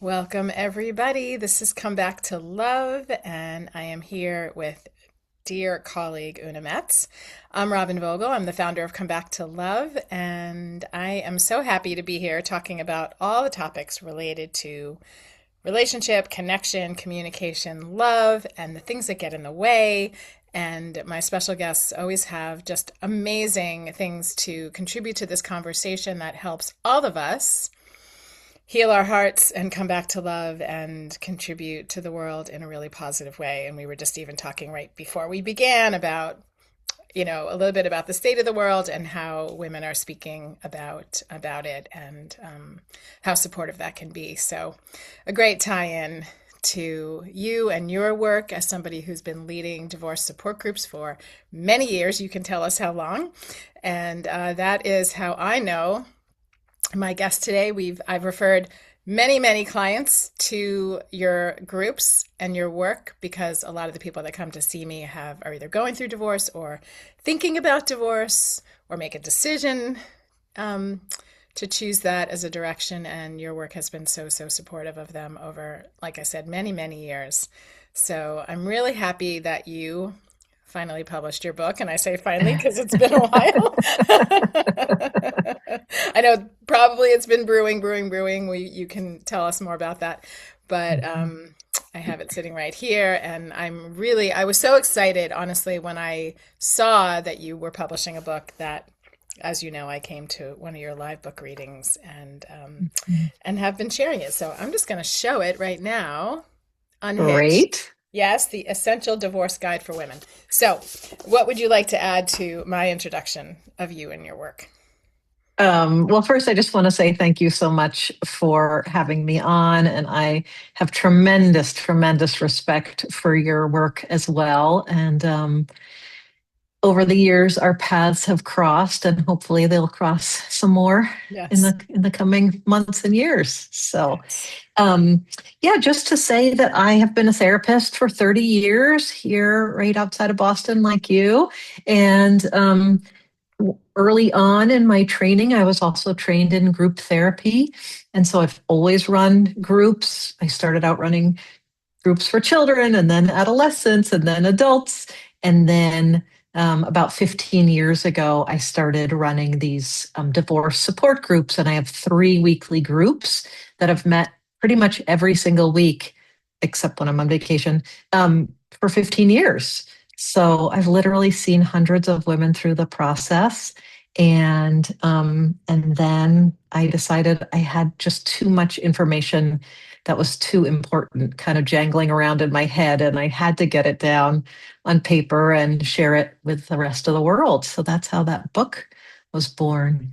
Welcome, everybody. This is Come Back to Love, and I am here with dear colleague Oona Metz. I'm Robin Vogel. I'm the founder of Come Back to Love, and I am so happy to be here talking about all the topics related to relationship, connection, communication, love, and the things that get in the way. And my special guests always have just amazing things to contribute to this conversation that helps all of us heal our hearts and come back to love and contribute to the world in a really positive way. And we were just even talking right before we began about, a little bit about the state of the world and how women are speaking about it and how supportive that can be. So a great tie-in to you and your work as somebody who's been leading divorce support groups for many years. You can tell us how long. And that is how I know my guest today. I've referred many clients to your groups and your work because a lot of the people that come to see me are either going through divorce or thinking about divorce or make a decision to choose that as a direction. And your work has been so supportive of them over, like I said, many years. So I'm really happy that you finally published your book. And I say finally because it's been a while. I know probably it's been brewing. You can tell us more about that. But I have it sitting right here. And I was so excited, honestly, when I saw that you were publishing a book that, as you know, I came to one of your live book readings and have been sharing it. So I'm just going to show it right now. Unhitched. Great. Yes, the Essential Divorce Guide for Women. So, what would you like to add to my introduction of you and your work? Well, first, I just want to say thank you so much for having me on. And I have tremendous respect for your work as well. And over the years, our paths have crossed, and hopefully they'll cross some more in Yes. the coming months and years. So, Yes. um, yeah, just to say that I have been a therapist for 30 years here, right outside of Boston, like you. And early on in my training, I was also trained in group therapy. And so I've always run groups. I started out running groups for children and then adolescents and then adults. And then about 15 years ago, I started running these divorce support groups. And I have 3 weekly groups that have met pretty much every single week, except when I'm on vacation, for 15 years. So I've literally seen hundreds of women through the process. And then I decided I had just too much information that was too important, kind of jangling around in my head, and I had to get it down on paper and share it with the rest of the world. So that's how that book was born.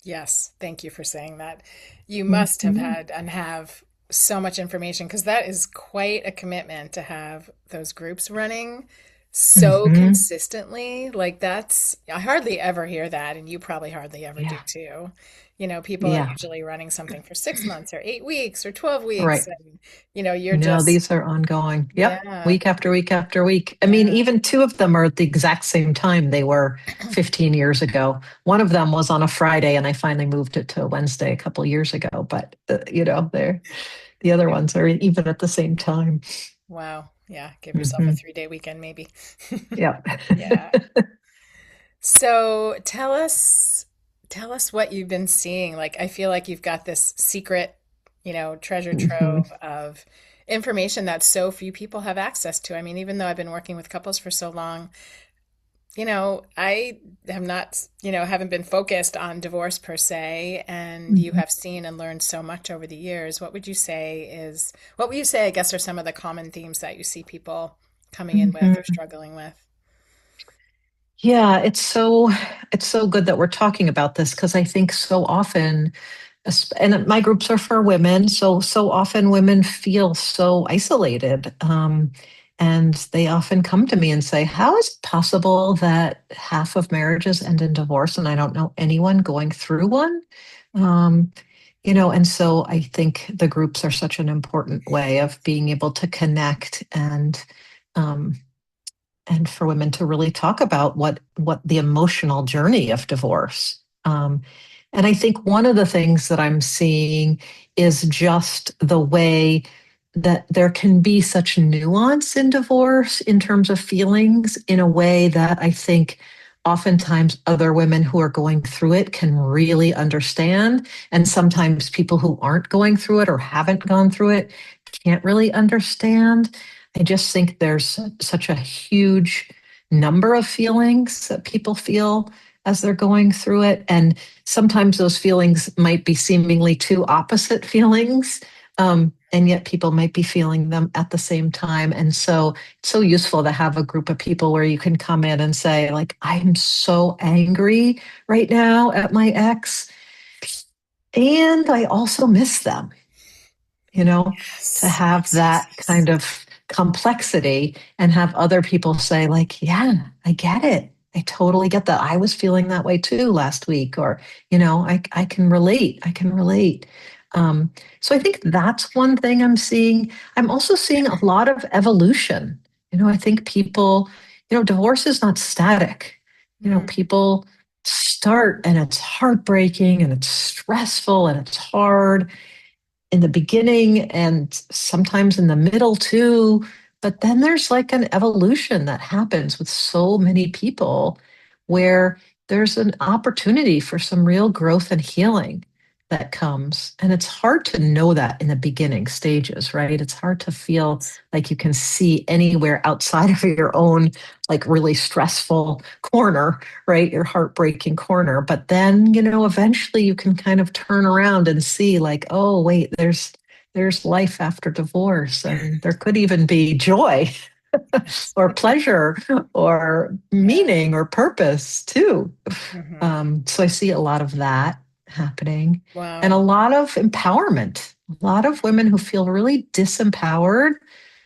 Yes. Thank you for saying that. You must have Mhm. had and have so much information because that is quite a commitment to have those groups running so Mhm. consistently. Like I hardly ever hear that, and you probably hardly ever do Yeah. too. People are Yeah. usually running something for 6 months or 8 weeks or 12 weeks. Right. And, you're No, just, these are ongoing. Yep. yeah, Week after week after week. I mean, yeah. even two of them are at the exact same time they were 15 years ago. One of them was on a Friday, and I finally moved it to a Wednesday a couple of years ago. But, they're the other ones are even at the same time. Wow. Yeah. Give yourself a Hmm. 3-day weekend, maybe. Yeah. Yeah. So tell us what you've been seeing. Like, I feel like you've got this secret, treasure Hmm. trove of information that so few people have access to. I mean, even though I've been working with couples for so long, I have not, haven't been focused on divorce per se, and you Hmm. have seen and learned so much over the years. What would you say, I guess, are some of the common themes that you see people coming in with or Hmm. struggling with? Yeah, it's so good that we're talking about this because I think so often, and my groups are for women, so often women feel so isolated, and they often come to me and say, "How is it possible that half of marriages end in divorce, and I don't know anyone going through one?" Um, and so I think the groups are such an important way of being able to connect um, and for women to really talk about what the emotional journey of divorce. And I think one of the things that I'm seeing is just the way that there can be such nuance in divorce in terms of feelings in a way that I think oftentimes other women who are going through it can really understand. And sometimes people who aren't going through it or haven't gone through it can't really understand. I just think there's such a huge number of feelings that people feel as they're going through it. And sometimes those feelings might be seemingly two opposite feelings. And yet people might be feeling them at the same time. And so it's so useful to have a group of people where you can come in and say, like, I'm so angry right now at my ex, and I also miss them, to Yes, have yes, yes, that yes. kind of complexity and have other people say, like, yeah, I get it. I totally get that. I was feeling that way too last week, or, I can relate. I can relate. Um, so I think that's one thing I'm seeing. I'm also seeing a lot of evolution. I think people, divorce is not static. Mm, People start and it's heartbreaking and it's stressful and it's hard in the beginning and sometimes in the middle too. But then there's like an evolution that happens with so many people where there's an opportunity for some real growth and healing that comes. And it's hard to know that in the beginning stages, right? It's hard to feel yes, like you can see anywhere outside of your own, like, really stressful corner, right? Your heartbreaking corner. But then, eventually you can kind of turn around and see, like, oh, wait, there's life after divorce, and there could even be joy yes. or pleasure or Yeah. meaning or purpose too. Hmm. So I see a lot of that happening, and a Wow. lot of empowerment. A lot of women who feel really disempowered.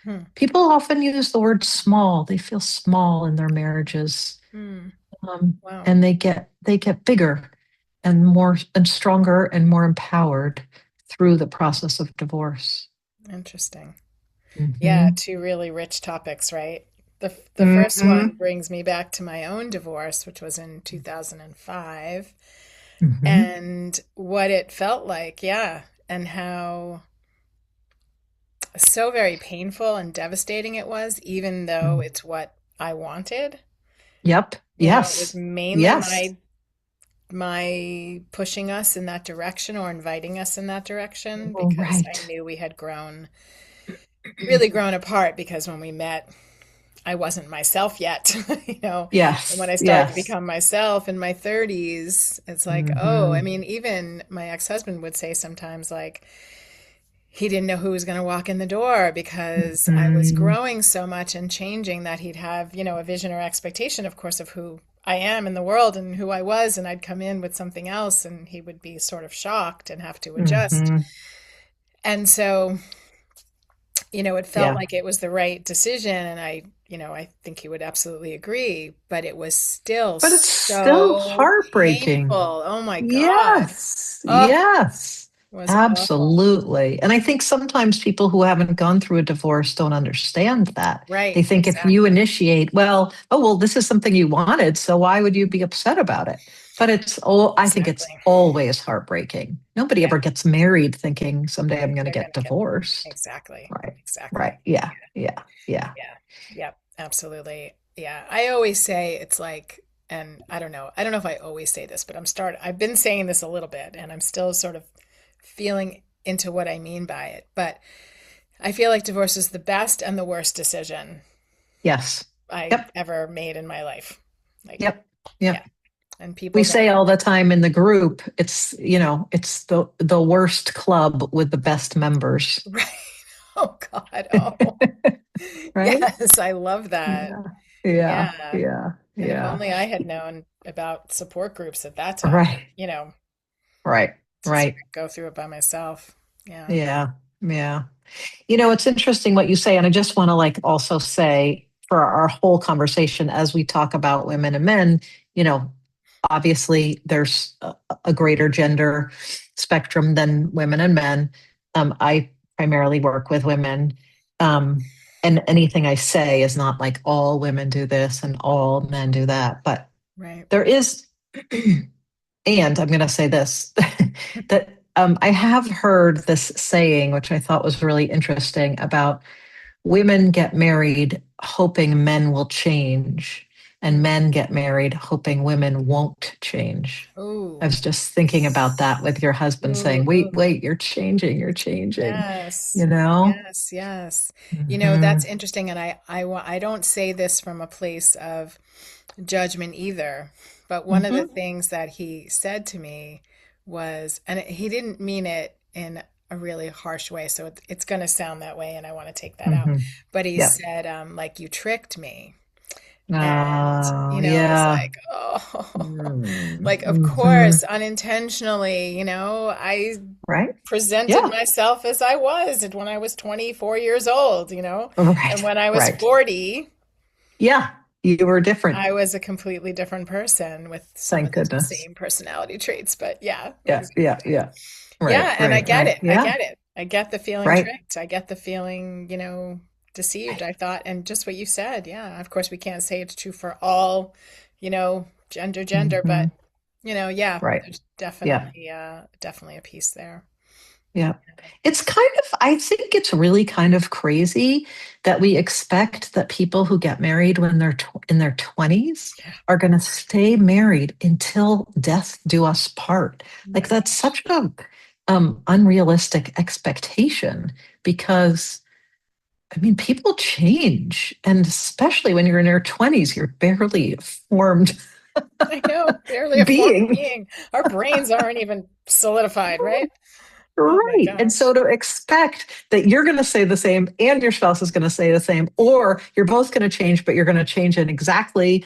Hmm. People often use the word small. They feel small in their marriages, Hmm. um, Wow. and they get bigger and more and stronger and more empowered through the process of divorce. Interesting. Yeah, Hmm. two really rich topics, right? The first one Hmm. brings me back to my own divorce, which was in 2005, Hmm. and what it felt like, yeah, and how so very painful and devastating it was, even though it's what I wanted. Yep. It was Yes. mainly Yes. my pushing us in that direction or inviting us in that direction Oh, because I right. knew we had really grown apart because when we met, I wasn't myself yet, And when Yes. I started to Yes. become myself in my 30s, it's like, oh, I Hmm. mean, even my ex-husband would say sometimes, like, he didn't know who was going to walk in the door because I was Hmm. growing so much and changing that he'd have, a vision or expectation, of course, of who I am in the world and who I was. And I'd come in with something else and he would be sort of shocked and have to adjust. Hmm. And so, it felt Yeah. like it was the right decision. And I think he would absolutely agree, but it was still But it's still so heartbreaking. painful. Oh my God. Yes. Oh, Yes. it was awful. Absolutely. And I think sometimes people who haven't gone through a divorce don't understand that. They Right. think if you Exactly. initiate, well, this is something you wanted, so why would you be upset about it? But I think it's Exactly. always heartbreaking. Nobody Yeah. ever gets married thinking someday I'm going to They're going get to get divorced. exactly. Right. Right. Exactly. Yeah. Yeah. Yeah. Yeah. Yep. Absolutely. Yeah. I always say it's like, and I don't know. I don't know if I always say this, but I've been saying this a little bit and I'm still sort of feeling into what I mean by it. But I feel like divorce is the best and the worst decision Yes. I Yep. ever made in my life. Like, Yep. yeah. Yep. And We people say don't. all the time in the group, it's the worst club with the best members. Right. Oh God. Oh, Right? yes. I love that. Yeah. Yeah. Yeah. Yeah. And if Yeah. only I had known about support groups at that time, Right. Right. to sort Right. of go through it by myself. Yeah. Yeah. Yeah. It's interesting what you say. And I just want to, like, also say for our whole conversation as we talk about women and men, you know, obviously there's a greater gender spectrum than women and men. I primarily work with women. Um, and anything I say is not like all women do this and all men do that. But Right. there is and I'm going to say this that I have heard this saying, which I thought was really interesting, about women get married hoping men will change, and Mm. men get married hoping women won't change. I Ooh. was just thinking about that with your husband saying, Ooh, wait, ooh. wait, you're changing, Yes. you know? Yes, yes. Hmm. That's interesting. And I don't say this from a place of judgment either. But one of the Hmm. things that he said to me was, and he didn't mean it in a really harsh way, so it's going to sound that way, and I want to take that out. Hmm. But he Yep. said, like, you tricked me. And, Oh, I was yeah. like, oh, like, of Mm-hmm. course, unintentionally, I Right? presented Yeah. myself as I was when I was 24 years old, and Right. when I was Right. 40, Yeah. You were different. I was a completely different person with some of Thank the goodness. same personality traits. But yeah, Yeah. Yeah. exactly. Yeah. Right. Yeah, and I Right. get Right. it. I Yeah. get it. I get the feeling Right. tricked. I get the feeling, deceived. I thought, and just what you said, yeah, of course we can't say it's true for all, gender, Hmm. but yeah, Right. there's Yeah. definitely a piece there. Yeah. It's kind of, I think it's really kind of crazy that we expect that people who get married when they're in their 20s Yeah. are going to stay married until death do us part. Oh Like my that's gosh. such a unrealistic expectation because I mean, people change. And especially when you're in your 20s, you're barely a formed I know, barely a formed being. being. Our brains aren't even solidified, right? Oh my Right. And gosh. so to expect that you're going to say the same and your spouse is going to say the same, or you're both going to change, but you're going to change in exactly,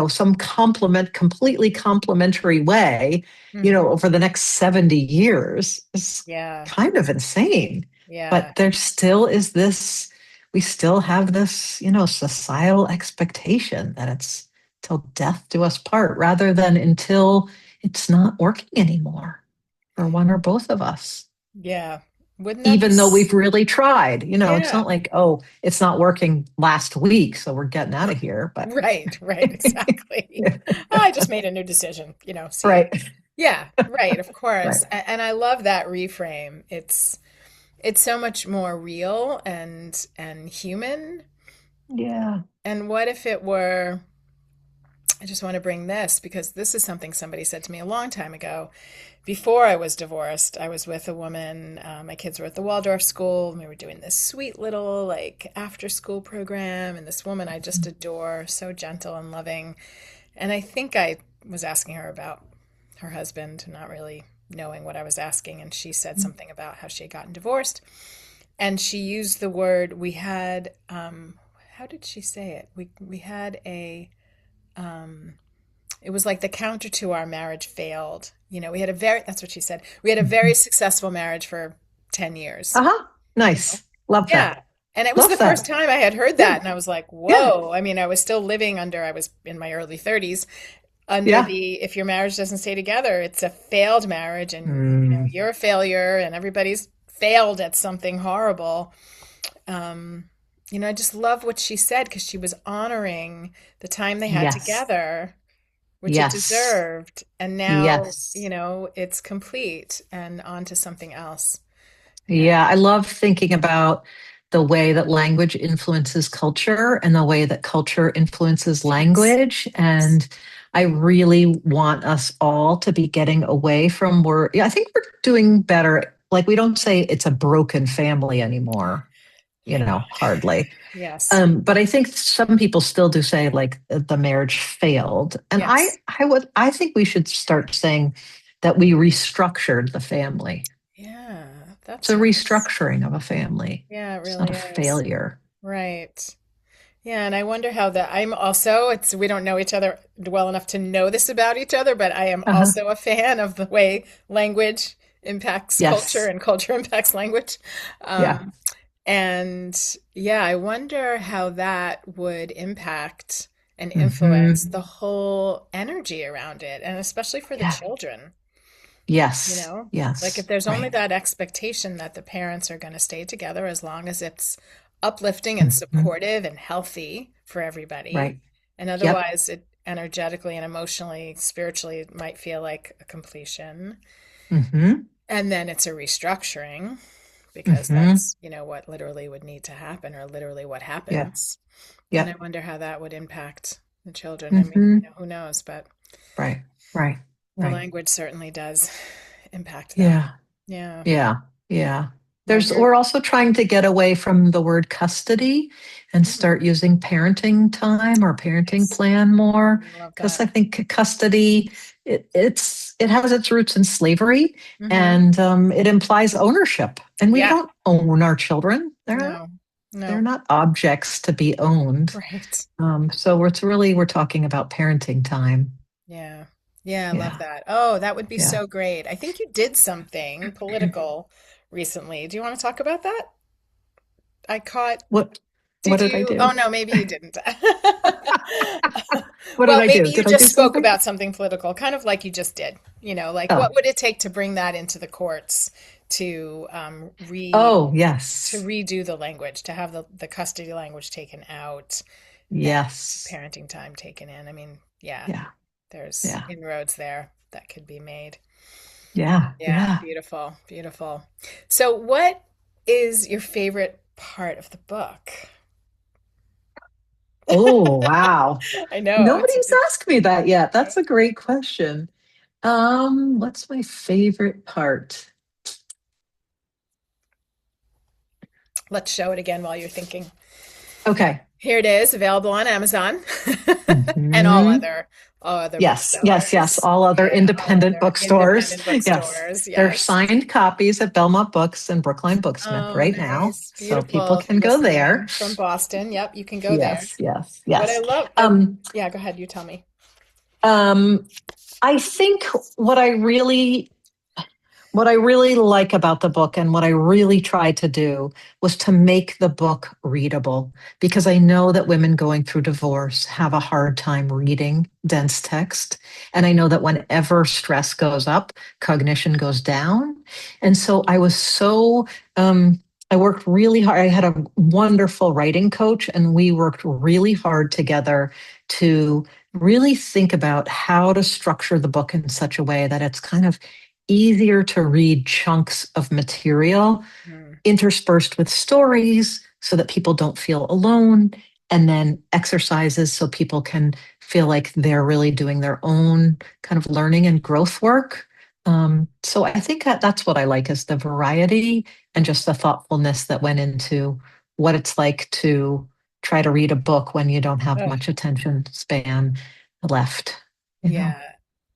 some completely complementary way, Hmm. over the next 70 years is Yeah. kind of insane. Yeah. But there still is this, we still have this, societal expectation that it's till death do us part rather than until it's not working anymore for one or both of us Yeah. Wouldn't that be even though we've really tried. It's Yeah. not like, oh, it's not working last week, so we're getting out of here. But Right, right, exactly. I just made a new decision, see ya. right, Yeah, right, of right. course. And I love that reframe. It's so much more real and human. Yeah. And what if it were, I just want to bring this because this is something somebody said to me a long time ago. Before I was divorced, I was with a woman. My kids were at the Waldorf school, and we were doing this sweet little like after school program. And this woman I just adore, so gentle and loving. And I think I was asking her about her husband, not really knowing what I was asking. And she said something about how she had gotten divorced. And she used the word we had. How did she say it? We had a. It was like the counter to our marriage failed. We had a very. That's what she said. We had a very successful marriage for 10 years. Uh-huh. You know, Nice. Love yeah. that. And it was the Love first that. time I had heard Yeah. that. And I was like, Yeah. whoa. I mean, I was still living I was in my early 30s, under Yeah. the, if your marriage doesn't stay together, it's a failed marriage and, Mm, you're a failure and everybody's failed at something horrible. Um, I just love what she said because she was honoring the time they had yes. together, which it Yes. deserved. And now, Yes. it's complete and on to something else. And Yeah, I love thinking about the way that language influences culture and the way that culture influences yes, language. yes, And I really want us all to be getting away from word. Yeah, I think we're doing better. Like we don't say it's a broken family anymore, thank God. hardly. Yes, But I think some people still do say like the marriage failed. And yes. I think we should start saying that we restructured the family. Yeah, It's a that's nice. restructuring of a family. Yeah, it It's not really a is. failure. Right. Yeah, and I wonder how that I'm also, we don't know each other well enough to know this about each other, but I am Uh-huh. also a fan of the way language impacts culture Yes. and culture impacts language. Yeah. Um, and yeah, I wonder how that would impact and influence Hmm. the whole energy around it, and especially for the Yeah. children. You Yes. know, like if Yes. there's only Right. that expectation that the parents are going to stay together as long as it's uplifting and Hmm. supportive and healthy for everybody, Right. and Yep. otherwise energetically and emotionally, spiritually, it might feel like a completion. Mm-hmm. And then it's a restructuring because Mm-hmm. that's, what literally would need to happen or literally what Yeah. happens. And I Yep. wonder how that would impact the children. I mean, Mm-hmm. who knows, but Right. Right. the Right. language certainly does impact that. Yeah. Yeah. Yeah, yeah. Well, you're, We're also trying to get away from the word custody and mm, start using parenting time or parenting yes, plan more. I love Because I that. think custody, it has its roots in slavery, Hmm. and it implies ownership. And we Yeah. don't own our children. No, They're no. not objects to be owned. Right. So we're talking about parenting time. Yeah. Yeah, I love Yeah, that. Oh, that would be yeah. so great. I think you did something political recently. Do you want to talk about that? I caught, What what did did I you? Oh, do? no, maybe you didn't. What did Well, I maybe do? you Did I do just spoke something? about something political, kind of like you just did. Like what Oh, would it take to bring that into the courts to oh, to yes. redo the language, to have the custody language taken out and Yes. parenting time taken in? I mean, yeah, Yeah. there's Yeah. inroads there that could be made. Yeah. Yeah, Yeah. beautiful, beautiful. So, what is your favorite part of the book? Oh, wow. I know Nobody's asked me that yet. That's a great question. What's my favorite part? let's show it again while you're thinking. Okay. Here it is, available on Amazon and Hmm. all other Yes, yes, yes. booksellers. All other Yeah, all independent other bookstores. independent Yes. bookstores. They're Yes. signed copies at Belmont Books and Brookline Booksmith Oh, right now. nice. So people Beautiful. If can you're go listening there. in from Boston, yep, you can go there. Yes, yes, What I yes. love, Um, yeah, go ahead, you tell me. um, I think what I really like about the book and what I really tried to do was to make the book readable because I know that women going through divorce have a hard time reading dense text. And I know that whenever stress goes up, cognition goes down. And so I worked really hard. I had a wonderful writing coach, and we worked really hard together to really think about how to structure the book in such a way that it's kind of easier to read chunks of material Mm, interspersed with stories so that people don't feel alone, and then exercises so people can feel like they're really doing their own kind of learning and growth work. So I think that's what I like is the variety and just the thoughtfulness that went into what it's like to try to read a book when you don't have ugh, much attention span left, you know. yeah.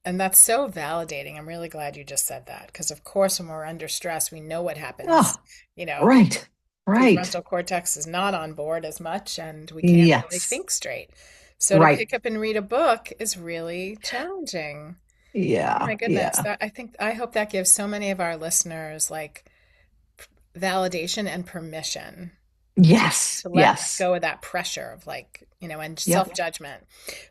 And that's so validating. I'm really glad you just said that because, of course, when we're under stress, we know what Oh, happens. You know, right, right. prefrontal cortex is not on board as much and we can't really Yes. think straight. So to Right. pick up and read a book is really challenging. Oh Yeah. my goodness. Yeah. I hope that gives so many of our listeners like validation and permission Yes. to let Yes. go of that pressure of like, and Yep. self-judgment.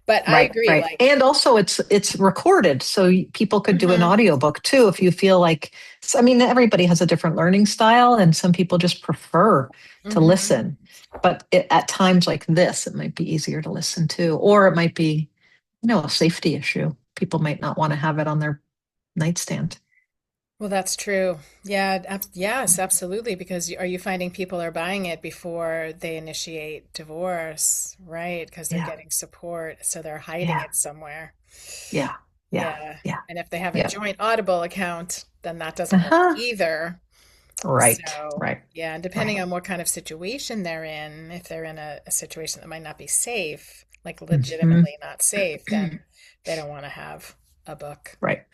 But I Right. agree, Right. like, And also it's recorded so people could do an mhm, audiobook too if you feel like I mean everybody has a different learning style and some people just prefer to mhm. listen. But at times like this it might be easier to listen to or it might be a safety issue. People might not want to have it on their nightstand. Well, that's true. Yeah, yes, absolutely. Because are you finding people are buying it before they initiate divorce, right? Because they're Yeah. getting support, so they're hiding Yeah. it somewhere. Yeah. Yeah. Yeah. Yeah. And if they have a Yeah. joint Audible account, then that doesn't work Uh-huh. either. Right. So, Right. yeah, and depending Right. on what kind of situation they're in, if they're in a situation that might not be safe, like Mhm. legitimately not safe, then they don't want to have a book Right.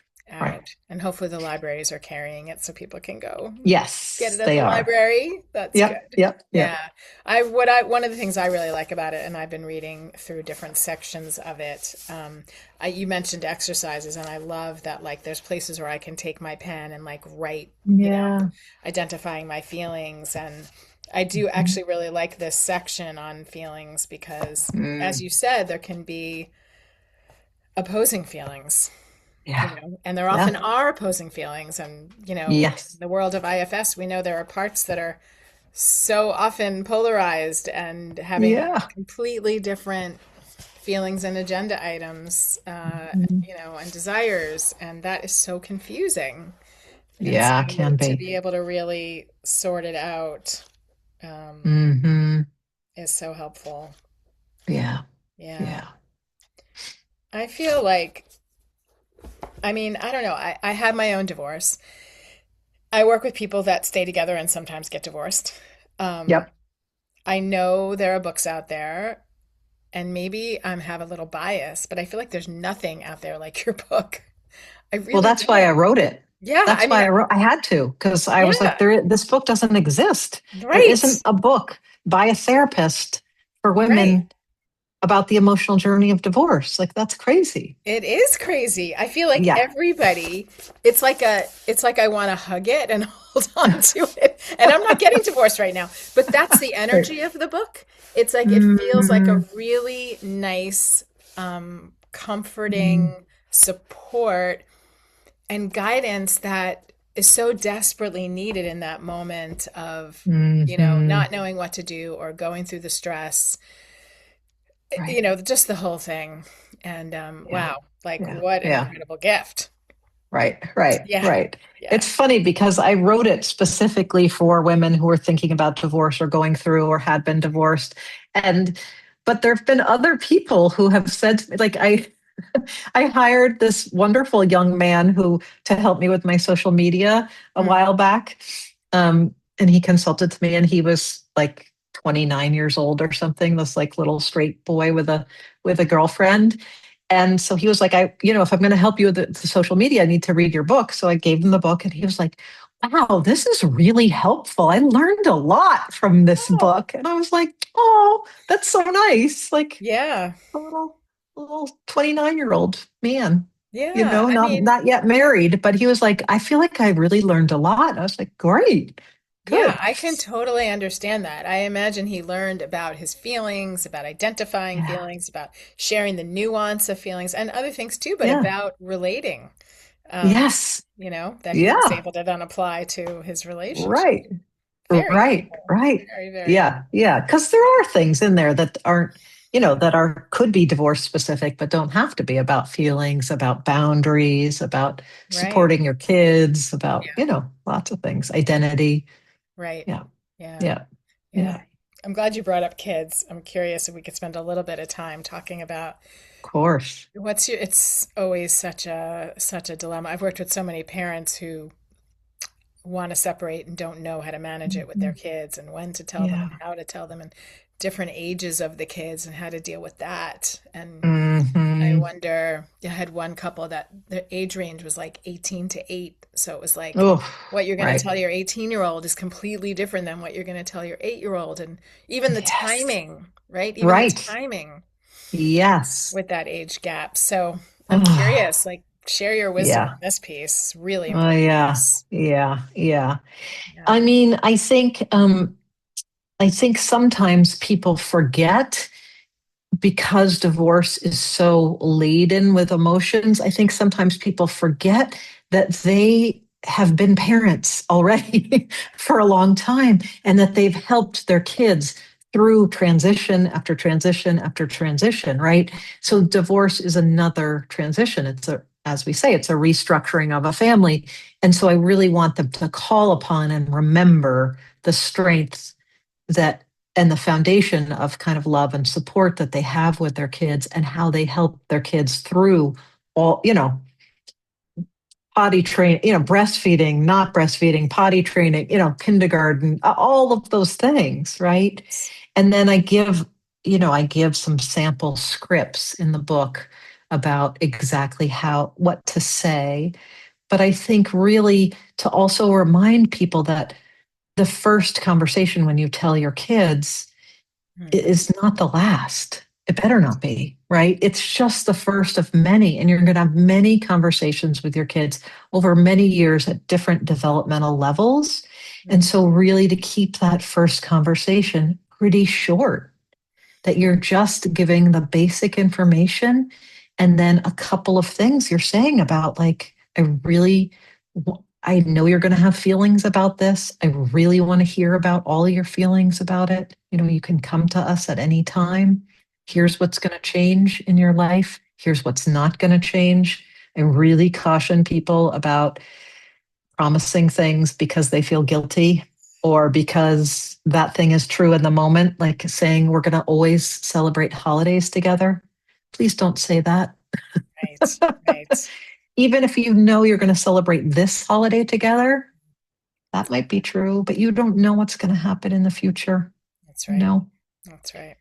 Right. out. And hopefully the libraries are carrying it so people can go get Yes, it at they the are. library. That's Yep. good. Yep. Yeah. Yep. One of the things I really like about it, and I've been reading through different sections of it. You mentioned exercises, and I love that. Like, there's places where I can take my pen and like write, Yeah. identifying my feelings. And I do Mhm. actually really like this section on feelings because, as Mm. you said, there can be opposing feelings, Yeah. and there often Yeah. are opposing feelings. And, in Yes. the world of IFS, we know there are parts that are so often polarized and having Yeah. completely different feelings and agenda items, Mhm. and desires, and that is so confusing. And so Yeah, can to be. be able to really sort it out Hmm. is so helpful. Yeah, Yeah. yeah. I feel like, I mean, I don't know. I had my own divorce. I work with people that stay together and sometimes get divorced. Um, Yep. I know there are books out there, and maybe I'm have a little bias, but I feel like there's nothing out there like your book. I Well, really that's why I do. wrote it. Yeah, I That's mean, why I had to, because I was like, yeah, this book doesn't exist. There isn't right, a book by a therapist for right. women about the emotional journey of divorce. Like, that's crazy. It is crazy. I feel like Yeah. everybody, it's like I want to hug it and hold on to it. And I'm not getting divorced right now, but that's the Right. energy of the book. It's like it feels like a Mm, really nice, mm, comforting support and guidance that is so desperately needed in that moment of, mhm. not knowing what to do or going through the stress, Right. just the whole thing. And Yeah. wow, like Yeah. what an Yeah. incredible gift. Right. Right. Yeah. Right. Yeah. It's funny because I wrote it specifically for women who were thinking about divorce or going through or had been divorced. And, but there have been other people who have said, to me, like, I hired this wonderful young man who to help me with my social media a Mm. while back. And he consulted to me and he was like 29 years old or something, this like little straight boy with a girlfriend. And so he was like, if I'm going to help you with the social media, I need to read your book. So I gave him the book and he was like, wow, this is really helpful. I learned a lot from this Oh, book. And I was like, oh, that's so nice. Like, yeah. a little 29-year-old man, Yeah. I not mean, not yet married, but he was like, I feel like I really learned a lot. I was like, great, yeah, good. I can totally understand that. I imagine he learned about his feelings, about identifying Yeah. feelings, about sharing the nuance of feelings and other things too, but Yeah. about relating, um, Yes. that he was Yeah. able to then apply to his relationship. Right. Very Right. helpful. Right. Very, very helpful. Yeah. Yeah. Because there are things in there that aren't, that are could be divorce specific, but don't have to be about feelings, about boundaries, about Right. supporting your kids, about, Yeah. lots of things, identity. Right. Yeah. Yeah. Yeah. Yeah. Yeah. I'm glad you brought up kids. I'm curious if we could spend a little bit of time talking about Of course. it's always such a dilemma. I've worked with so many parents who want to separate and don't know how to manage it with their Mhm. kids and when to tell them Yeah. and how to tell them and different ages of the kids and how to deal with that. And I Hmm. wonder, I had one couple that their age range was like 18 to 8. So it was like Oh, what you're going to right. tell your 18-year-old is completely different than what you're going to tell your 8-year-old. And even the Yes. timing, right? Even the Right. timing Yes. with that age gap. So I'm Oh, curious, like, share your wisdom on yeah. this piece. It's really Oh, important yeah. piece. Yeah. Yeah. Yeah. I mean, I think sometimes people forget because divorce is so laden with emotions. I think sometimes people forget that they have been parents already for a long time and that they've helped their kids through transition after transition after transition, right? So Mm. divorce is another transition. As we say, it's a restructuring of a family. And so I really want them to call upon and remember the strengths that and the foundation of kind of love and support that they have with their kids and how they help their kids through all, potty train, breastfeeding, not breastfeeding, potty training, kindergarten, all of those things, right? And then I give some sample scripts in the book about exactly what to say. But I think really to also remind people that the first conversation when you tell your kids Mhm. is not the last. It better not be, right? It's just the first of many. And you're going to have many conversations with your kids over many years at different developmental levels. And Mhm. so, really, to keep that first conversation pretty short, that you're just giving the basic information and then a couple of things you're saying about, like, I know you're going to have feelings about this. I really want to hear about all of your feelings about it. You can come to us at any time. Here's what's going to change in your life. Here's what's not going to change. I really caution people about promising things because they feel guilty or because that thing is true in the moment, like saying we're going to always celebrate holidays together. Please don't say that. Right, right. Even if you know you're going to celebrate this holiday together, that might be true, but you don't know what's going to happen in the future. That's You right. know? That's right.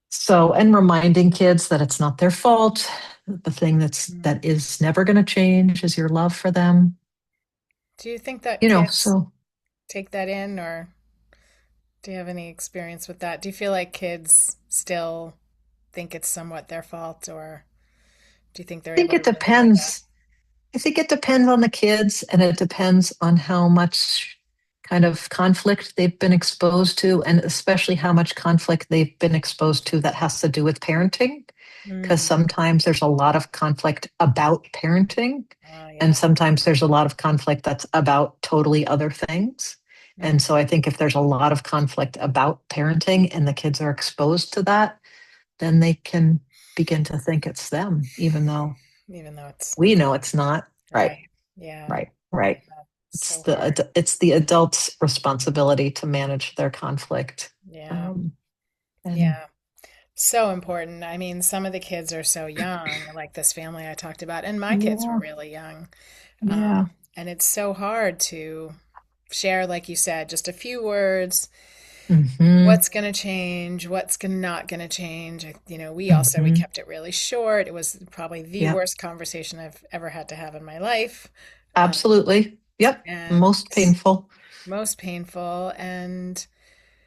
So, and reminding kids that it's not their fault. The thing Mm. that is never going to change is your love for them. Do you think that kids So take that in, or do you have any experience with that? Do you feel like kids still think it's somewhat their fault, or do you think they're I think able to it really hold that? depends. I think it depends on the kids and it depends on how much kind of conflict they've been exposed to, and especially how much conflict they've been exposed to that has to do with parenting. Because Mm. sometimes there's a lot of conflict about parenting, Oh, and yeah. sometimes there's a lot of conflict that's about totally other things. And Mm. so I think if there's a lot of conflict about parenting and the kids are exposed to that, then they can begin to think it's them, even though Even though we it's know it's not. Right, right. Yeah. right. Yeah. It's So hard. it's the adult's responsibility to manage their conflict. Yeah. Um, and Yeah. So important. I mean, some of the kids are so young, like this family I talked about, and my kids were yeah, really young. yeah, And it's so hard to share, like you said, just a few words. hmm What's going to change? Not going to change? We hmm kept it really short. It was probably the yep, worst conversation I've ever had to have in my life. Um, absolutely. Yep, and most painful. most painful, and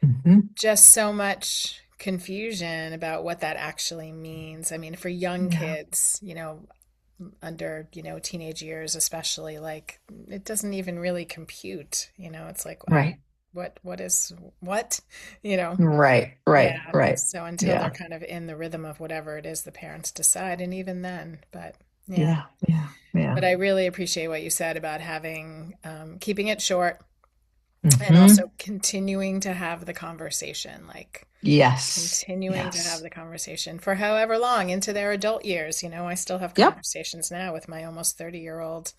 Hmm just so much confusion about what that actually means. I mean, for young Yeah, kids, under, teenage years, especially, like it doesn't even really compute. It's like, right, what is what, you know? right, Yeah. right. So until they're Yeah, kind of in the rhythm of whatever it is the parents decide, and even then, but yeah. yeah, yeah, yeah. But I really appreciate what you said about keeping it short and also hmm continuing to have the conversation, like Yes, continuing to have yes. the conversation for however long into their adult years. I still have Yep, conversations now with my almost 30-year-old,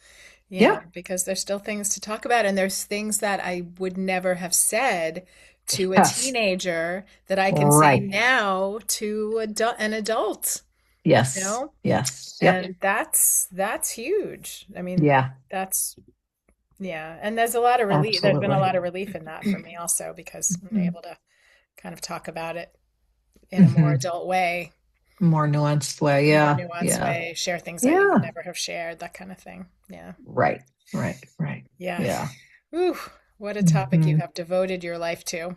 yeah, because there's still things to talk about. And there's things that I would never have said to a yes, teenager that I can say right. now to an adult, you Yes, know? yes, yep, And that's huge. I mean, yeah, that's yeah. And there's a lot of relief. There's been a absolutely. lot of relief in that for me also, because I'm hmm able to kind of talk about it in a more hmm adult way, More nuanced way. more Yeah, nuanced yeah, way, share things that you would yeah. never have shared, that kind of thing. Yeah. Right, right. Yeah. Yeah. Ooh, what a topic you hmm have devoted your life to.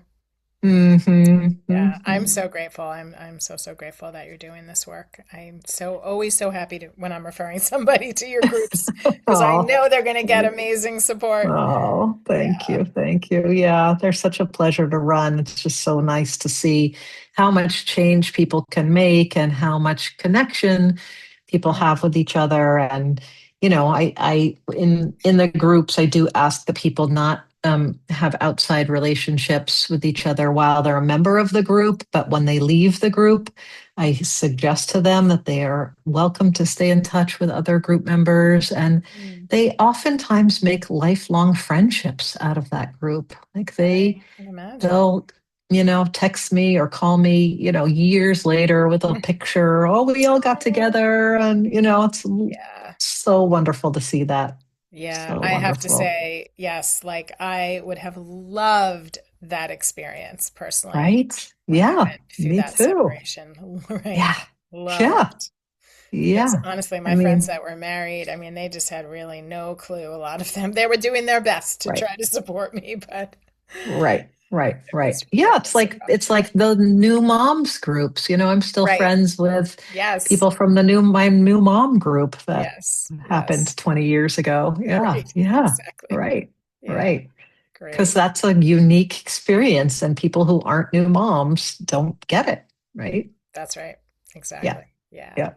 Yeah, I'm hmm so grateful. I'm so grateful that you're doing this work. I'm so always so happy to when I'm referring somebody to your groups, because I Oh, know they're going to get amazing support. oh, thank Yeah. you. Thank you. Yeah, they're such a pleasure to run. It's just so nice to see how much change people can make and how much connection people Mm, have with each other. And, in the groups, I do ask the people not have outside relationships with each other while they're a member of the group, but when they leave the group, I suggest to them that they are welcome to stay in touch with other group members, and mm. they oftentimes make lifelong friendships out of that group. Like I can imagine. they'll, text me or call me, years later with a picture. Oh, we all got Oh, together. And, it's yeah. so wonderful to see that. Yeah, So I have to wonderful. say, yes, like I would have loved that experience personally Right? when I Yeah, went through me that too. separation, right? Yeah. Yeah. Loved. Because Yeah. honestly, I my friends mean, that were married, I mean, they just had really no clue. A lot of them, they were doing their best to right. try to support me, but it Right. was Yeah, it it's was so like it's complicated. like the new moms groups. I'm still Right. friends with Yes. people from the new my new mom group that Yes. Yes. happened 20 years ago. Yeah. Right. Yeah. Exactly. Right. Yeah. Right. Because Great. that's a unique experience and people who aren't new moms don't get it. Right. That's right. Yeah. Exactly. Yeah. Yeah.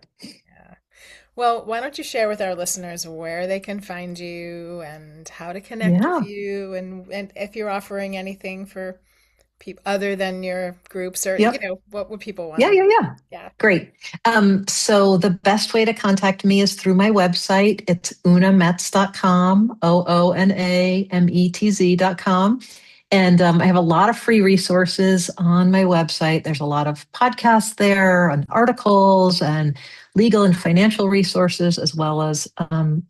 Yeah. Well, why don't you share with our listeners where they can find you and how to connect with Yeah. you, and if you're offering anything for people other than your groups, or Yep. what would people want Yeah, to know? yeah, yeah. Yeah. Great. So the best way to contact me is through my website. It's oonametz.com, OONAMETZ.com. And I have a lot of free resources on my website. There's a lot of podcasts there and articles and legal and financial resources, as well as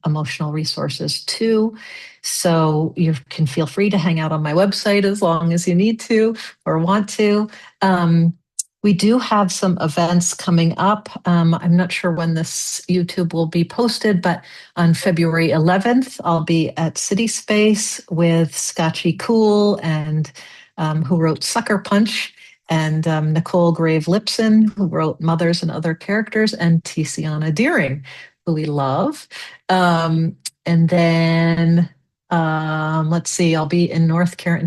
emotional resources too. So you can feel free to hang out on my website as long as you need to or want to. Um, we do have some events coming up. I'm not sure when this YouTube will be posted, but on February 11th, I'll be at City Space with Scotchy Cool and who wrote Sucker Punch, and Nicole Grave Lipson, who wrote Mothers and Other Characters, and Tiziana Deering, who we love. And then let's see, I'll be in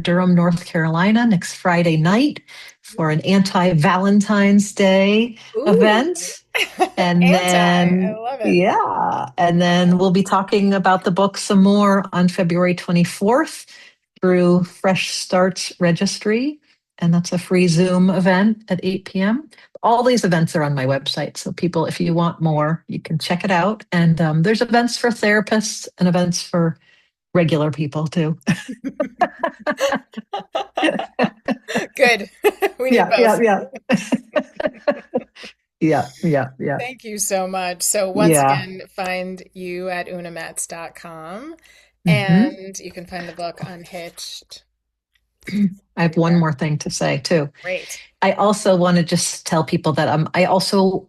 Durham, North Carolina next Friday night for an anti-Valentine's Day Ooh, event. And anti. I then, love it. yeah, and then we'll be talking about the book some more on February 24th through Fresh Starts Registry. And that's a free Zoom event at 8 p.m. All these events are on my website. So, people, if you want more, you can check it out. And there's events for therapists and events for regular people too. Good. We need Yeah, yeah, both. yeah. Yeah, yeah, yeah, Thank you so much. So once yeah. again, find you at unametz.com, Hmm. and you can find the book Unhitched I have one everywhere. more thing to say too. Great. I also want to just tell people that I also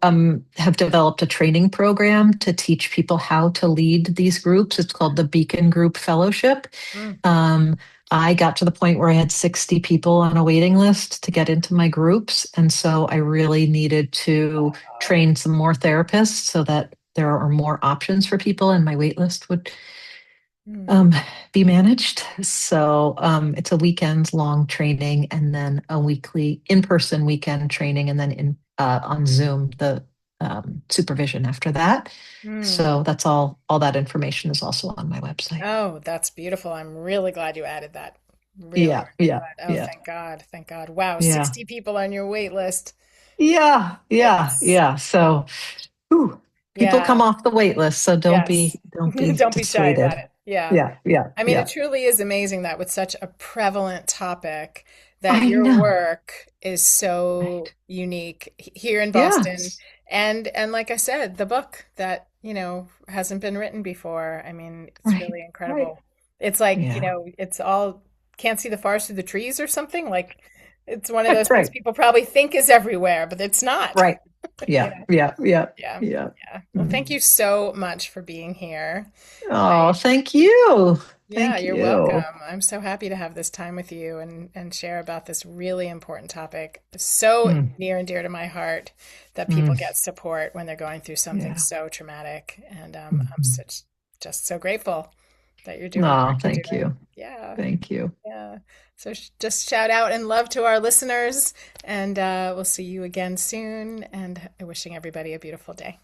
have developed a training program to teach people how to lead these groups. It's called the Beacon Group Fellowship. Mm, Um, I got to the point where I had 60 people on a waiting list to get into my groups. And so I really needed to train some more therapists so that there are more options for people and my wait list would mm, um, be managed. So it's a weekend long training and then a weekly in-person weekend training and then on Zoom the supervision after that. mm. So that's all that information is also on my website. Oh, that's beautiful. I'm really glad you added that. Really, Yeah, really yeah, glad. Oh, yeah, thank God. Thank God. Wow, yeah, 60 people on your wait list. yeah, yeah, It's, yeah. So whew, people come yeah. off the wait list, so Yes. don't be Don't be shy about dissuaded. it. Yeah. Yeah, yeah, I mean, it yeah. truly is amazing that with such a prevalent topic, that I your know. work is so Right. unique here in Boston. Yes. And like I said, the book that, hasn't been written before. I mean, it's Right. really Right. incredible. It's like, Yeah. it's all can't see the forest through the trees or something. Like it's one of those things Right. people probably think is everywhere, but it's not. Right. Yeah. Yeah. Yeah. Yeah. Yeah. Yeah. Well, Mm. thank you so much for being here. Oh, thank you. Yeah, Thank you're welcome. you. I'm so happy to have this time with you and share about this really important topic. So Mm. near and dear to my heart that people Mm. get support when they're going through something Yeah. so traumatic. And I'm Mhm. just so grateful that you're doing the Oh, work you're thank doing. you. Yeah, Thank you. yeah. So just shout out and love to our listeners, and we'll see you again soon. And wishing everybody a beautiful day.